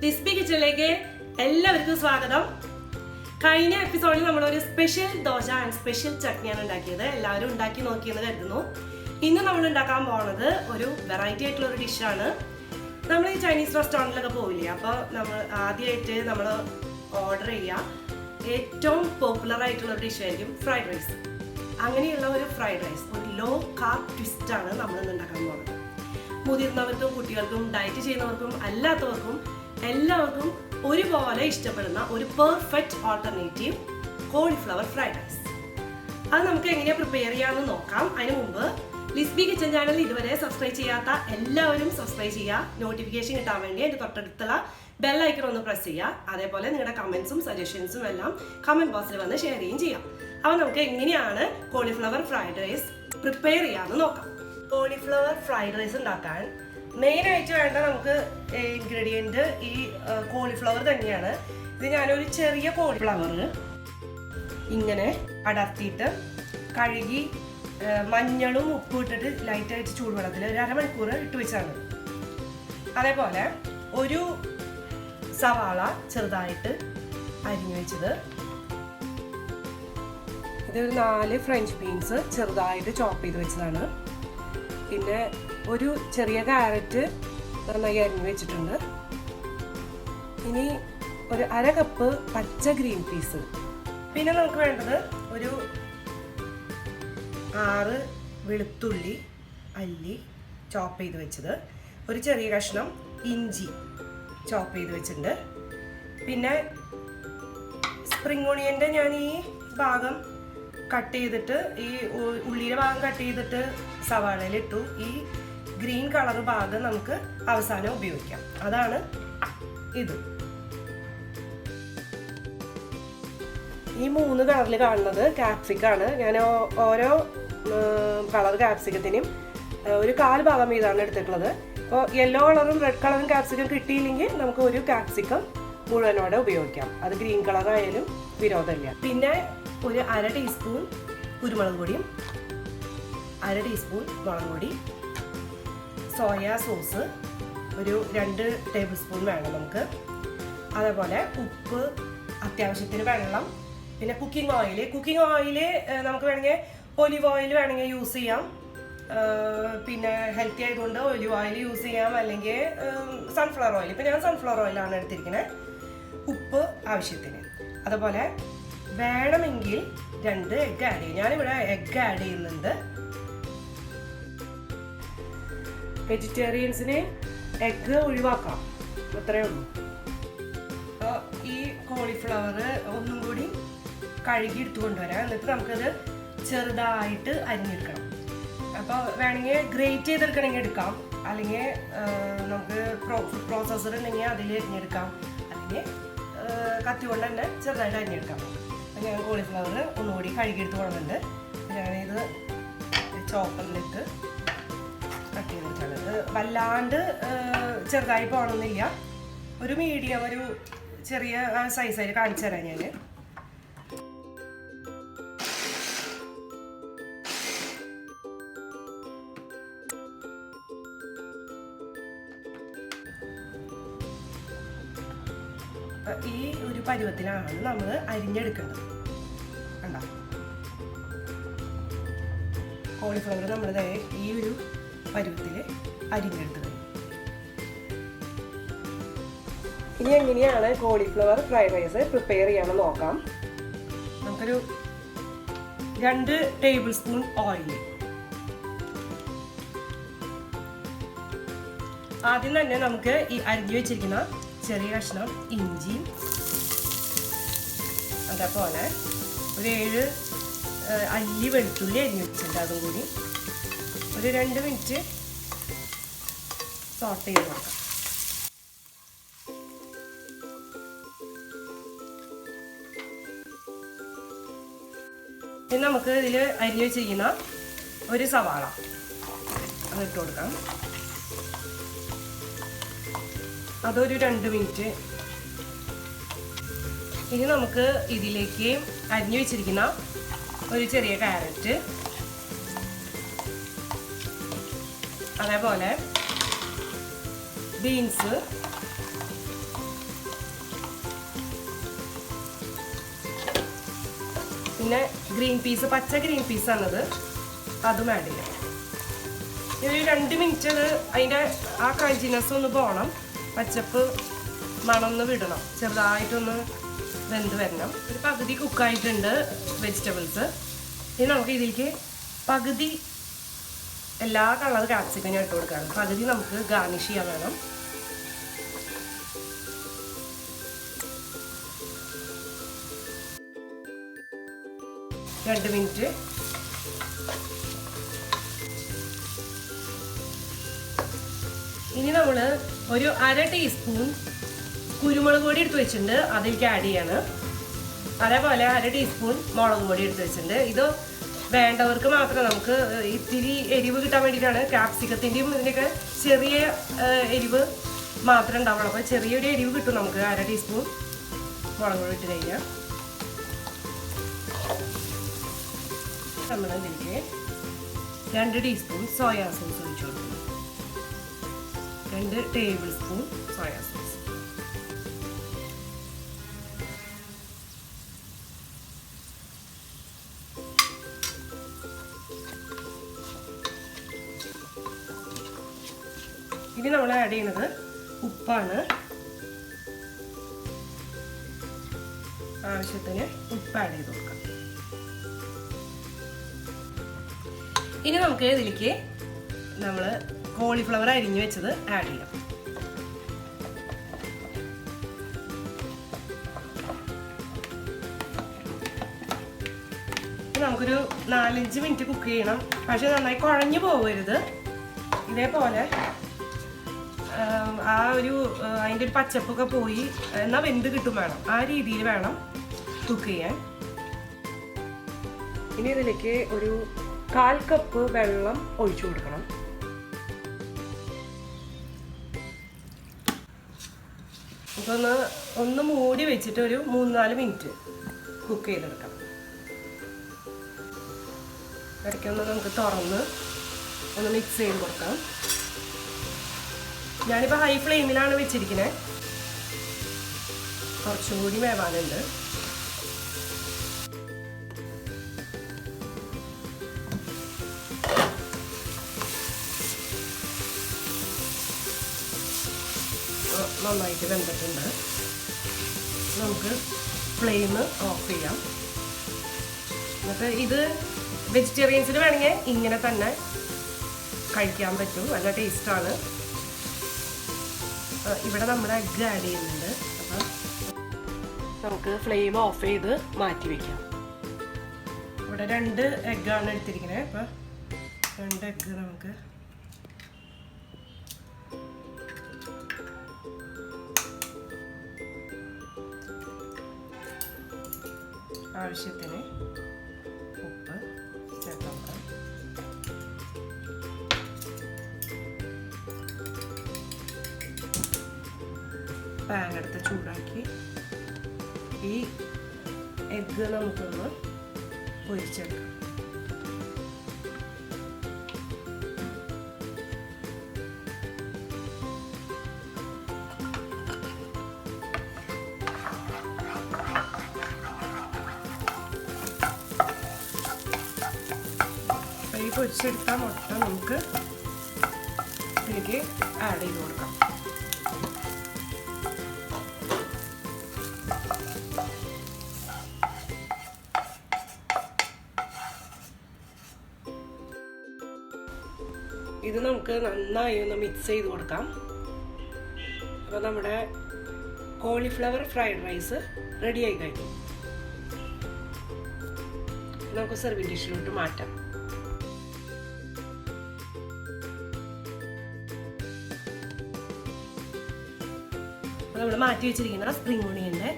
ദിസ്ബി കിച്ചണിലേക്ക് എല്ലാവർക്കും സ്വാഗതം. കഴിഞ്ഞ എപ്പിസോഡിൽ നമ്മളൊരു സ്പെഷ്യൽ ദോശ ആൻഡ് സ്പെഷ്യൽ ചട്നിയാണ് ഉണ്ടാക്കിയത്. എല്ലാവരും ഉണ്ടാക്കി നോക്കിയെന്ന് കരുതുന്നു. ഇന്ന് നമ്മൾ ഉണ്ടാക്കാൻ പോകുന്നത് ഒരു വെറൈറ്റി ആയിട്ടുള്ള ഒരു ഡിഷാണ്. നമ്മൾ ഈ ചൈനീസ് റെസ്റ്റോറൻറ്റിലൊക്കെ പോവില്ലേ, അപ്പോൾ നമ്മൾ ആദ്യമായിട്ട് നമ്മൾ ഓർഡർ ചെയ്യുക ഏറ്റവും പോപ്പുലർ ആയിട്ടുള്ള ഒരു ഡിഷായിരിക്കും ഫ്രൈഡ് റൈസ്. അങ്ങനെയുള്ള ഒരു ഫ്രൈഡ് റൈസ്, ഒരു ലോ കാർബ് ട്വിസ്റ്റാണ് നമ്മളിന്ന് ഉണ്ടാക്കാൻ പോകുന്നത്. മുതിർന്നവർക്കും കുട്ടികൾക്കും ഡയറ്റ് ചെയ്യുന്നവർക്കും അല്ലാത്തവർക്കും എല്ലാവർക്കും ഒരുപോലെ ഇഷ്ടപ്പെടുന്ന ഒരു perfect alternative cauliflower fried rice. അത് നമുക്ക് എങ്ങനെയാണ് പ്രിപ്പയർ ചെയ്യാമെന്ന് നോക്കാം. അതിന് മുമ്പ് ലിസ്ബി കിച്ചൺ ചാനൽ ഇതുവരെ സബ്സ്ക്രൈബ് ചെയ്യാത്ത എല്ലാവരും സബ്സ്ക്രൈബ് ചെയ്യുക. നോട്ടിഫിക്കേഷൻ കിട്ടാൻ വേണ്ടി അതിൻ്റെ തൊട്ടടുത്തുള്ള ബെൽ ഐക്കൺ ഒന്ന് പ്രസ് ചെയ്യുക. അതേപോലെ നിങ്ങളുടെ കമൻസും സജഷൻസും എല്ലാം കമൻറ്റ് ബോക്സിൽ വന്ന് ഷെയർ ചെയ്യുകയും ചെയ്യാം. അപ്പോൾ നമുക്ക് എങ്ങനെയാണ് കോളിഫ്ലവർ ഫ്രൈഡ് റൈസ് പ്രിപ്പയർ ചെയ്യാമെന്ന് നോക്കാം. കോളിഫ്ലവർ ഫ്രൈഡ് റൈസ് ഉണ്ടാക്കാൻ മെയിനായിട്ട് വേണ്ട നമുക്ക് ഇൻഗ്രീഡിയൻറ്റ് ഈ കോളിഫ്ലവർ തന്നെയാണ്. ഇത് ഞാനൊരു ചെറിയ കോളിഫ്ലവർ ഇങ്ങനെ അടർത്തിയിട്ട് കഴുകി മഞ്ഞളും ഉപ്പും ഇട്ടിട്ട് ലൈറ്റായിട്ട് ചൂടുവെള്ളത്തിൽ ഒരു അരമണിക്കൂർ ഇട്ട് വെച്ചാണ്. അതേപോലെ ഒരു സവാള ചെറുതായിട്ട് അരിഞ്ഞു വെച്ചത്, ഇതൊരു 4 ഫ്രഞ്ച് ബീൻസ് ചെറുതായിട്ട് ചോപ്പ് ചെയ്ത് വെച്ചതാണ്. പിന്നെ ഒരു ചെറിയ ക്യാരറ്റ് നന്നായി അരിഞ്ഞു വെച്ചിട്ടുണ്ട്. ഇനി ഒരു 1/2 കപ്പ് പച്ച ഗ്രീൻ പീസ്. പിന്നെ നമുക്ക് വേണ്ടത് ഒരു 6 വെളുത്തുള്ളി അല്ലി ചോപ്പ് ചെയ്ത് വെച്ചത്, ഒരു ചെറിയ കഷ്ണം ഇഞ്ചി ചോപ്പ് ചെയ്ത് വെച്ചിട്ടുണ്ട്. പിന്നെ സ്പ്രിംഗ് ഓണിയൻ്റെ ഞാൻ ഈ ഭാഗം കട്ട് ചെയ്തിട്ട്, ഈ ഉള്ളിയുടെ ഭാഗം കട്ട് ചെയ്തിട്ട് സവാളയിലിട്ടു. ഈ ഗ്രീൻ കളർ ഭാഗം നമുക്ക് അവസാനം ഉപയോഗിക്കാം. അതാണ് ഇത്. ഈ 3 കളറിൽ കാണുന്നത് ക്യാപ്സിക്കാണ്. ഞാൻ ഓരോ കളർ ക്യാപ്സിക്കത്തിനും ഒരു 1/4 ഭാഗം വീതമാണ് എടുത്തിട്ടുള്ളത്. അപ്പോൾ യെല്ലോ കളറും റെഡ് കളറും ക്യാപ്സിക്കം കിട്ടിയില്ലെങ്കിൽ നമുക്ക് ഒരു ക്യാപ്സിക്കം മുഴുവനോടെ ഉപയോഗിക്കാം. അത് ഗ്രീൻ കളർ ആയാലും വിരോധമില്ല. പിന്നെ ഒരു 1/2 ടീസ്പൂൺ കുരുമുളക് പൊടിയും 1/2 ടീസ്പൂൺ മുളക് പൊടി, സോയാ സോസ് ഒരു 2 ടേബിൾ സ്പൂൺ വേണം നമുക്ക്. അതേപോലെ ഉപ്പ്, അത്യാവശ്യത്തിന് വെള്ളം, പിന്നെ കുക്കിംഗ് ഓയിൽ നമുക്ക് വേണമെങ്കിൽ ഒലിവ് ഓയിൽ വേണമെങ്കിൽ യൂസ് ചെയ്യാം. പിന്നെ ഹെൽത്തി ആയതുകൊണ്ട് ഒലിവ് ഓയിൽ യൂസ് ചെയ്യാം, അല്ലെങ്കിൽ സൺഫ്ലവർ ഓയിൽ. ഇപ്പം ഞാൻ സൺഫ്ലവർ ഓയിലാണ് എടുത്തിരിക്കുന്നത്. ഉപ്പ് ആവശ്യത്തിന്. അതുപോലെ വേണമെങ്കിൽ 2 എഗ്ഗ് ആഡ് ചെയ്യും. ഞാനിവിടെ എഗ്ഗ് ആഡ് ചെയ്യുന്നുണ്ട്. വെജിറ്റേറിയൻസിന് എഗ്ഗ് ഒഴിവാക്കാം, അത്രയേ ഉള്ളൂ. അപ്പോൾ ഈ കോളിഫ്ലവർ ഒന്നും കൂടി കഴുകി എടുത്തു കൊണ്ടുവരാം. എന്നിട്ട് നമുക്കത് ചെറുതായിട്ട് അരിഞ്ഞെടുക്കണം. അപ്പോൾ വേണമെങ്കിൽ ഗ്രേറ്റ് ചെയ്തെടുക്കണമെങ്കിൽ എടുക്കാം, അല്ലെങ്കിൽ നമുക്ക് ഫുഡ് പ്രോസസ്സർ ഉണ്ടെങ്കിൽ അതിൽ അരിഞ്ഞെടുക്കാം, അല്ലെങ്കിൽ കത്തി കൊണ്ട് തന്നെ ചെറുതായിട്ട് അരിഞ്ഞെടുക്കാം. അപ്പം ഞാൻ കോളിഫ്ലവർ ഒന്നുകൂടി കഴുകിയെടുത്ത് കൊണ്ടുവന്നുണ്ട്. ഞാനിത് ചോപ്പറിലിട്ട് കട്ട് ചെയ്തെടുത്താണ്. ഇത് വല്ലാണ്ട് ചെറുതായി പോകണമെന്നില്ല, ഒരു മീഡിയം, ഒരു ചെറിയ സൈസായിട്ട് കാണിച്ചു തരാം ഞാൻ. ഈ ഒരു പരുവത്തിലാണ് നമ്മൾ അരിഞ്ഞെടുക്കേണ്ടത്. കണ്ടോ, കോളിഫ്ലവർ നമ്മൾ ഈ ഒരു പരുവത്തിൽ അരിഞ്ഞെടുത്തത്. ഇനി എങ്ങനെയാണ് കോളിഫ്ലവർ ഫ്രൈഡ് റൈസ് പ്രിപ്പയർ ചെയ്യാമെന്ന് നോക്കാം. നമുക്കൊരു 2 ടേബിൾ സ്പൂൺ ഓയിൽ. ആദ്യം തന്നെ നമുക്ക് ഈ അരിഞ്ഞു വെച്ചിരിക്കുന്ന ചെറിയ കഷ്ണം ഇഞ്ചി, അതേപോലെ ഒരു 7 അല്ലി വെളുത്തുള്ളി അരിഞ്ഞു വെച്ചിട്ടുണ്ട്. അതും കൂടി ഒരു 2 മിനിറ്റ് സോട്ട് ചെയ്ത് നോക്കാം. ഇനി നമുക്ക് ഇതിൽ അരിഞ്ഞു വെച്ചിരിക്കുന്ന ഒരു സവാള അത് ഇട്ട് കൊടുക്കാം. അതൊരു 2 മിനിറ്റ്. ഇനി നമുക്ക് ഇതിലേക്ക് അരിഞ്ഞു വെച്ചിരിക്കുന്ന ഒരു ചെറിയ ക്യാരറ്റ്, അതേപോലെ ബീൻസ്, പിന്നെ ഗ്രീൻ പീസ്, പച്ച ഗ്രീൻ പീസാണത്, അതും ആഡ് ചെയ്യാം. ഒരു 2 മിനിറ്റ് അതിൻ്റെ ആ ക്രഞ്ചിനെസ് ഒന്ന് പോകണം, പച്ചപ്പ് മണമൊന്ന് വിടണം, ചെറുതായിട്ടൊന്ന് വെന്ത് വരണം. ഒരു പകുതി കുക്കായിട്ടുണ്ട് വെജിറ്റബിൾസ്. ഇനി നമുക്ക് ഇതിലേക്ക് പകുതി എല്ലാ കളർ ക്യാപ്സിക്കം ഞാൻ ഇട്ട് കൊടുക്കുകയാണ്. പകുതി നമുക്ക് ഗാർണിഷ് ചെയ്യാൻ വേണം. രണ്ട് മിനിറ്റ്. ഇനി നമ്മൾ ഒരു 1/2 ടീസ്പൂൺ കുരുമുളക് പൊടി എടുത്ത് വെച്ചിട്ടുണ്ട്, അതിലേക്ക് ആഡ് ചെയ്യാണ്. അതേപോലെ 1/2 ടീസ്പൂൺ മുളക് പൊടി എടുത്ത് വെച്ചിട്ടുണ്ട്. ഇത് വേണ്ടവർക്ക് മാത്രം, നമുക്ക് ഇത്തിരി എരിവ് കിട്ടാൻ വേണ്ടിയിട്ടാണ്. ക്യാപ്സിക്കത്തിൻ്റെയും ഇതിൻ്റെയൊക്കെ ചെറിയ എരിവ് മാത്രമേ ഉണ്ടാവുള്ളൂ. അപ്പോൾ ചെറിയൊരു എരിവ് കിട്ടും നമുക്ക് 1/2 ടീസ്പൂൺ മുളക് പൊടി ഇട്ട് കഴിഞ്ഞാൽ. നമ്മൾ ഇതിലേക്ക് 2 ടീസ്പൂൺ സോയാ സോസ് ഒഴിച്ചു കൊടുക്കുന്നു. 2 ടേബിൾ സ്പൂൺ സോയാ സോസ്. ഇനി നമ്മൾ ആഡ് ചെയ്യുന്നത് ഉപ്പാണ്. ആവശ്യത്തിന് ഉപ്പ് ആഡ് ചെയ്ത് കൊടുക്കാം. ഇനി നമുക്ക് ഇതിലേക്ക് നമ്മൾ കോളിഫ്ലവർ അരിഞ്ഞു വെച്ചത് ആഡ് ചെയ്യാം. നമുക്കൊരു 4-5 മിനിറ്റ് കുക്ക് ചെയ്യണം. പക്ഷെ നന്നായി കുഴഞ്ഞു പോകരുത്. ഇതേപോലെ ആ ഒരു അതിൻ്റെ ഒരു പച്ചപ്പൊക്കെ പോയി എന്നാൽ വെന്ത് കിട്ടും വേണം. ആ രീതിയിൽ വേണം കുക്ക് ചെയ്യാൻ. ഇനി ഇതിലേക്ക് ഒരു 1/4 കപ്പ് വെള്ളം ഒഴിച്ചു കൊടുക്കണം. അപ്പോൾ ഒന്ന് മൂടി വെച്ചിട്ട് ഒരു 3-4 മിനിറ്റ് കുക്ക് ചെയ്തെടുക്കാം. ഇടയ്ക്കൊന്ന് നമുക്ക് തുറന്ന് ഒന്ന് മിക്സ് ചെയ്ത് കൊടുക്കാം. ഞാനിപ്പോൾ ഹൈ ഫ്ലെയിമിലാണ് വെച്ചിരിക്കുന്നത്. കുറച്ചും കൂടി വേവാനുണ്ട്. നന്നായിട്ട് വെന്തിട്ടുണ്ട്. നമുക്ക് ഫ്ലെയിം ഓഫ് ചെയ്യാം. എന്നിട്ട് ഇത് വെജിറ്റേറിയൻസിന് വേണമെങ്കിൽ ഇങ്ങനെ തന്നെ കഴിക്കാൻ പറ്റും. നല്ല ടേസ്റ്റാണ്. ഇവിടെ നമ്മൾ എഗ്ഗ് ആഡ് ചെയ്യുന്നുണ്ട്. അപ്പം നമുക്ക് ഫ്ലെയിം ഓഫ് ചെയ്ത് മാറ്റി വയ്ക്കാം. ഇവിടെ 2 എഗ്ഗാണ് എടുത്തിരിക്കുന്നത്. അപ്പം 2 എഗ്ഗ് നമുക്ക് ആവശ്യത്തിന് ഉപ്പ് ചേർത്ത് കൊടുക്കാം. പാൻ എടുത്ത് ചൂടാക്കി ഈ എഗ്ഗ് നമുക്കൊന്ന് പൊരിച്ചെടുക്കാം. ഈ പൊരിച്ചെടുത്ത മുട്ട നമുക്ക് ഇതിലേക്ക് ആഡ് ചെയ്ത് കൊടുക്കാം. ഇത് നമുക്ക് നന്നായി ഒന്ന് മിക്സ് ചെയ്ത് കൊടുക്കാം. അപ്പോൾ നമ്മുടെ കോളിഫ്ലവർ ഫ്രൈഡ് റൈസ് റെഡി ആയി കഴിഞ്ഞു. നമുക്ക് സെർവിങ് ഡിഷിലോട്ട് മാറ്റാം. നമ്മൾ മാറ്റി വെച്ചിരിക്കുന്ന സ്പ്രിംഗ് ഓണിയൻ്റെ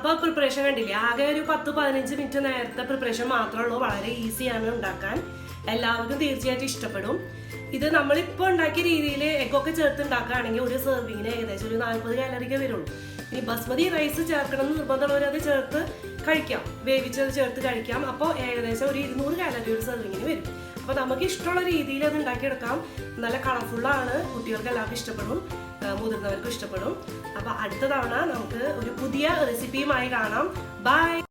അപ്പോൾ പ്രിപ്പറേഷൻ കണ്ടില്ലേ, ആകെ ഒരു 10-15 മിനിറ്റ് നേരത്തെ പ്രിപ്പറേഷൻ മാത്രമേ ഉള്ളൂ. വളരെ ഈസിയാണ് ഉണ്ടാക്കാൻ, എല്ലാവർക്കും തീർച്ചയായിട്ടും ഇഷ്ടപ്പെടും. ഇത് നമ്മളിപ്പോൾ ഉണ്ടാക്കിയ രീതിയിൽ എഗ്ഗൊക്കെ ചേർത്ത് ഉണ്ടാക്കുകയാണെങ്കിൽ ഒരു സെർവിങ്ങിന് ഏകദേശം ഒരു 40 കാലറിക്ക് വരുള്ളൂ. ഇനി ബസ്മതി റൈസ് ചേർക്കണം എന്ന് നിർബന്ധമുള്ളവർ അത് ചേർത്ത് കഴിക്കാം, വേവിച്ചത് ചേർത്ത് കഴിക്കാം. അപ്പോൾ ഏകദേശം ഒരു 200 കാലറി ഒരു സെർവിങ്ങിന് വരും. അപ്പോൾ നമുക്ക് ഇഷ്ടമുള്ള രീതിയിൽ അത് ഉണ്ടാക്കിയെടുക്കാം. നല്ല കളർഫുള്ളാണ്, കുട്ടികൾക്ക് എല്ലാവർക്കും ഇഷ്ടപ്പെടും, മുതിർന്നവർക്കും ഇഷ്ടപ്പെടും. അപ്പോൾ അടുത്ത തവണ നമുക്ക് ഒരു പുതിയ റെസിപ്പിയുമായി കാണാം. ബൈ.